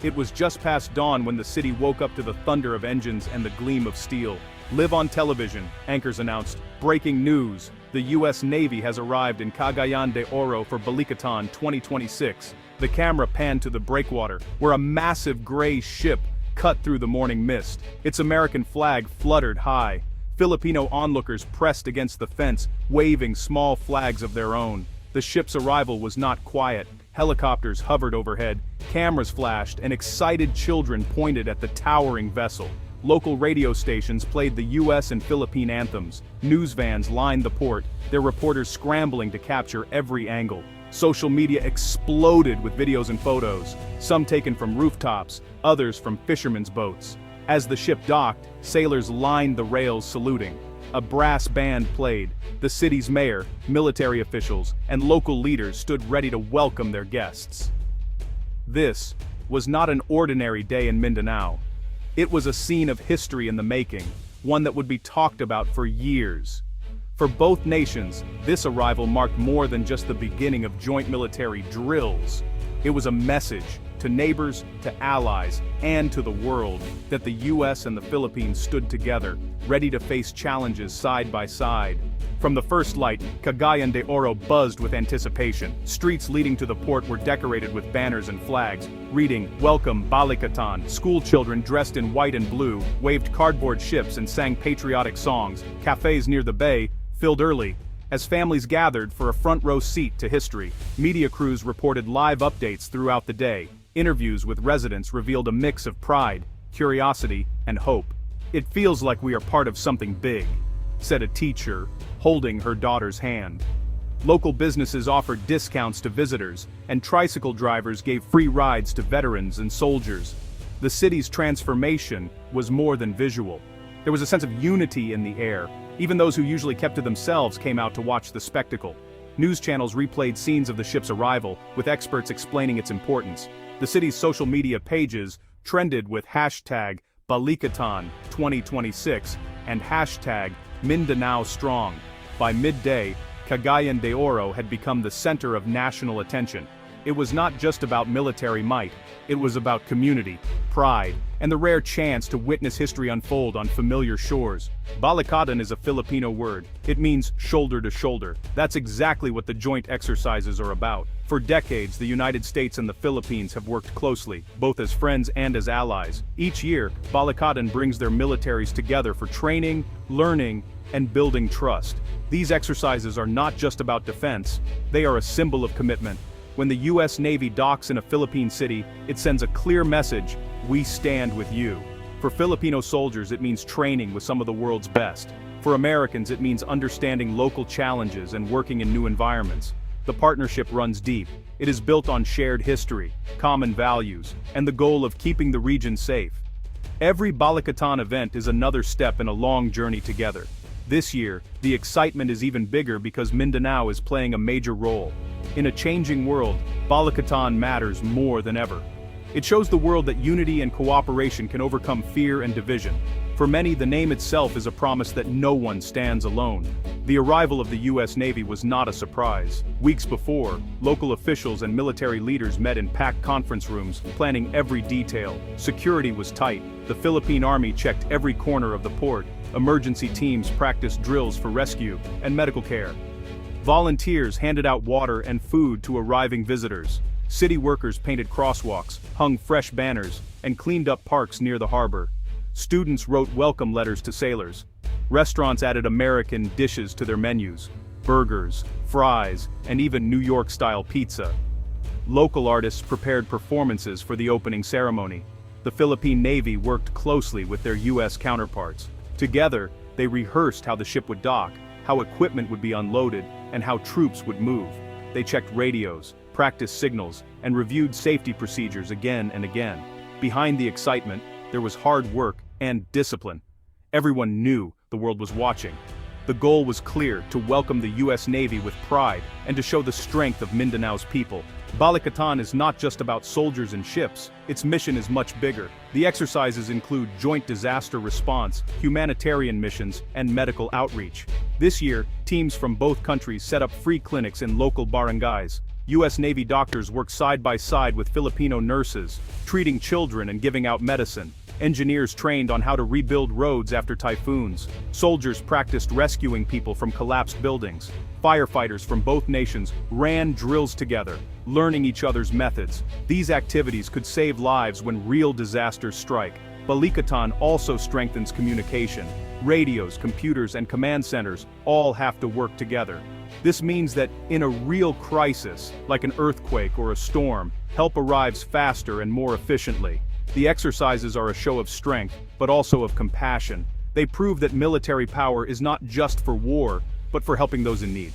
It was just past dawn when the city woke up to the thunder of engines and the gleam of steel. Live on television, anchors announced. Breaking news, the U.S. Navy has arrived in Cagayan de Oro for Balikatan 2026. The camera panned to the breakwater, where a massive gray ship cut through the morning mist. Its American flag fluttered high. Filipino onlookers pressed against the fence, waving small flags of their own. The ship's arrival was not quiet. Helicopters hovered overhead, cameras flashed, and excited children pointed at the towering vessel. Local radio stations played the U.S. and Philippine anthems. News vans lined the port, their reporters scrambling to capture every angle. Social media exploded with videos and photos, some taken from rooftops, others from fishermen's boats. As the ship docked, sailors lined the rails saluting. A brass band played. The city's mayor, military officials, and local leaders stood ready to welcome their guests. This was not an ordinary day in Mindanao. It was a scene of history in the making, one that would be talked about for years. For both nations, this arrival marked more than just the beginning of joint military drills. It was a message to neighbors, to allies, and to the world that the U.S. and the Philippines stood together, ready to face challenges side by side. From the first light, Cagayan de Oro buzzed with anticipation. Streets leading to the port were decorated with banners and flags, reading, "Welcome, Balikatan." School children dressed in white and blue waved cardboard ships and sang patriotic songs. Cafes near the bay filled early, as families gathered for a front-row seat to history. Media crews reported live updates throughout the day. Interviews with residents revealed a mix of pride, curiosity, and hope. "It feels like we are part of something big," said a teacher, holding her daughter's hand. Local businesses offered discounts to visitors, and tricycle drivers gave free rides to veterans and soldiers. The city's transformation was more than visual. There was a sense of unity in the air. Even those who usually kept to themselves came out to watch the spectacle. News channels replayed scenes of the ship's arrival, with experts explaining its importance. The city's social media pages trended with hashtag Balikatan 2026 and hashtag Mindanao Strong. By midday, Cagayan de Oro had become the center of national attention. It was not just about military might, it was about community, pride, and the rare chance to witness history unfold on familiar shores. Balikatan is a Filipino word. It means shoulder to shoulder. That's exactly what the joint exercises are about. For decades, the United States and the Philippines have worked closely, both as friends and as allies. Each year, Balikatan brings their militaries together for training, learning, and building trust. These exercises are not just about defense, they are a symbol of commitment. When the U.S. Navy docks in a Philippine city, it sends a clear message: we stand with you. For Filipino soldiers, it means training with some of the world's best. For Americans, it means understanding local challenges and working in new environments. The partnership runs deep. It is built on shared history, common values, and the goal of keeping the region safe. Every Balikatan event is another step in a long journey together. This year, the excitement is even bigger because Mindanao is playing a major role. In a changing world, Balikatan matters more than ever. It shows the world that unity and cooperation can overcome fear and division. For many, the name itself is a promise that no one stands alone. The arrival of the U.S. Navy was not a surprise. Weeks before, local officials and military leaders met in packed conference rooms, planning every detail. Security was tight. The Philippine Army checked every corner of the port. Emergency teams practiced drills for rescue and medical care. Volunteers handed out water and food to arriving visitors. City workers painted crosswalks, hung fresh banners, and cleaned up parks near the harbor. Students wrote welcome letters to sailors. Restaurants added American dishes to their menus: burgers, fries, and even New York-style pizza. Local artists prepared performances for the opening ceremony. The Philippine Navy worked closely with their U.S. counterparts. Together, they rehearsed how the ship would dock, how equipment would be unloaded, and how troops would move. They checked radios, practiced signals, and reviewed safety procedures again and again. Behind the excitement, there was hard work and discipline. Everyone knew the world was watching. The goal was clear: to welcome the U.S. Navy with pride and to show the strength of Mindanao's people. Balikatan is not just about soldiers and ships, its mission is much bigger. The exercises include joint disaster response, humanitarian missions, and medical outreach. This year, teams from both countries set up free clinics in local barangays. U.S. Navy doctors worked side by side with Filipino nurses, treating children and giving out medicine. Engineers trained on how to rebuild roads after typhoons. Soldiers practiced rescuing people from collapsed buildings. Firefighters from both nations ran drills together, learning each other's methods. These activities could save lives when real disasters strike. Balikatan also strengthens communication. Radios, computers, and command centers all have to work together. This means that in a real crisis, like an earthquake or a storm, help arrives faster and more efficiently. The exercises are a show of strength, but also of compassion. They prove that military power is not just for war, but for helping those in need.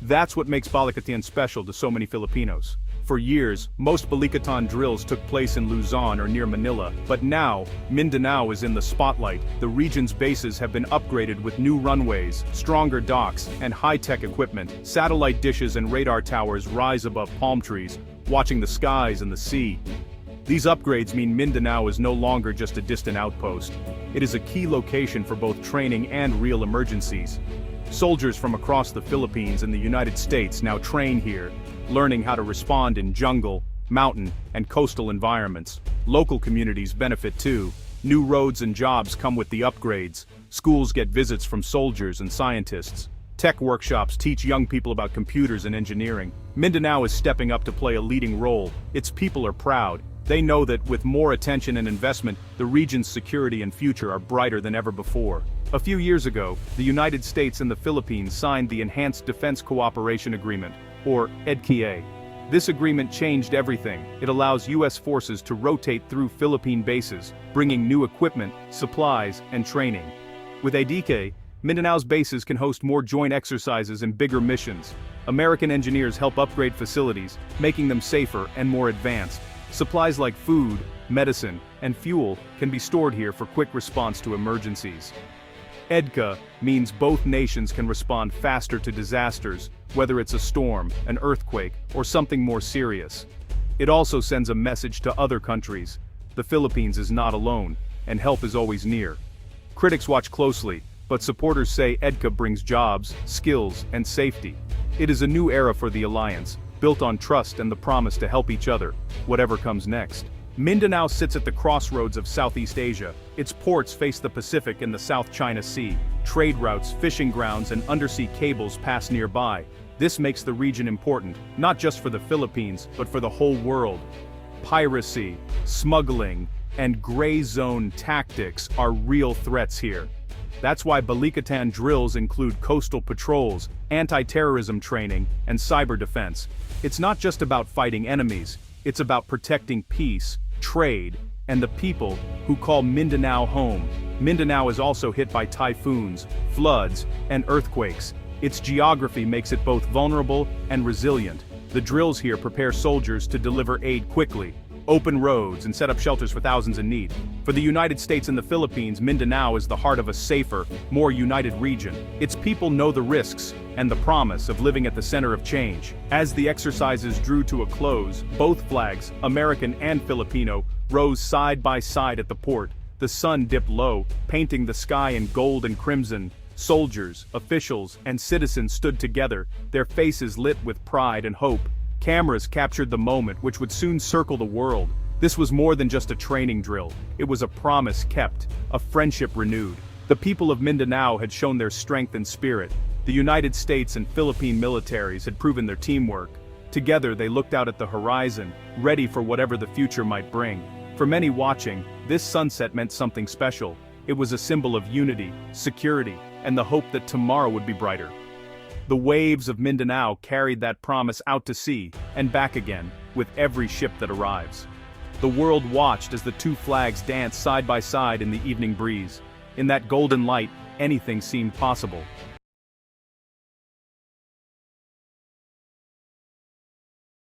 That's what makes Balikatan special to so many Filipinos. For years, most Balikatan drills took place in Luzon or near Manila, but now, Mindanao is in the spotlight. The region's bases have been upgraded with new runways, stronger docks, and high-tech equipment. Satellite dishes and radar towers rise above palm trees, watching the skies and the sea. These upgrades mean Mindanao is no longer just a distant outpost. It is a key location for both training and real emergencies. Soldiers from across the Philippines and the United States now train here, learning how to respond in jungle, mountain, and coastal environments. Local communities benefit too. New roads and jobs come with the upgrades. Schools get visits from soldiers and scientists. Tech workshops teach young people about computers and engineering. Mindanao is stepping up to play a leading role. Its people are proud. They know that with more attention and investment, the region's security and future are brighter than ever before. A few years ago, the United States and the Philippines signed the Enhanced Defense Cooperation Agreement, or EDCA. This agreement changed everything. It allows U.S. forces to rotate through Philippine bases, bringing new equipment, supplies, and training. With EDCA, Mindanao's bases can host more joint exercises and bigger missions. American engineers help upgrade facilities, making them safer and more advanced. Supplies like food, medicine, and fuel can be stored here for quick response to emergencies. EDCA means both nations can respond faster to disasters, whether it's a storm, an earthquake, or something more serious. It also sends a message to other countries. The Philippines is not alone, and help is always near. Critics watch closely, but supporters say EDCA brings jobs, skills, and safety. It is a new era for the alliance, built on trust and the promise to help each other, whatever comes next. Mindanao sits at the crossroads of Southeast Asia. Its ports face the Pacific and the South China Sea. Trade routes, fishing grounds, and undersea cables pass nearby. This makes the region important, not just for the Philippines, but for the whole world. Piracy, smuggling, and gray zone tactics are real threats here. That's why Balikatan drills include coastal patrols, anti-terrorism training, and cyber defense. It's not just about fighting enemies, it's about protecting peace, trade, and the people who call Mindanao home. Mindanao is also hit by typhoons, floods, and earthquakes. Its geography makes it both vulnerable and resilient. The drills here prepare soldiers to deliver aid quickly, open roads, and set up shelters for thousands in need. For the United States and the Philippines, Mindanao is the heart of a safer, more united region. Its people know the risks and the promise of living at the center of change. As the exercises drew to a close, both flags, American and Filipino, rose side by side at the port. The sun dipped low, painting the sky in gold and crimson. Soldiers, officials, and citizens stood together, their faces lit with pride and hope. Cameras captured the moment, which would soon circle the world. This was more than just a training drill. It was a promise kept, a friendship renewed. The people of Mindanao had shown their strength and spirit. The United States and Philippine militaries had proven their teamwork. Together they looked out at the horizon, ready for whatever the future might bring. For many watching, this sunset meant something special. It was a symbol of unity, security, and the hope that tomorrow would be brighter. The waves of Mindanao carried that promise out to sea, and back again, with every ship that arrives. The world watched as the two flags danced side by side in the evening breeze. In that golden light, anything seemed possible.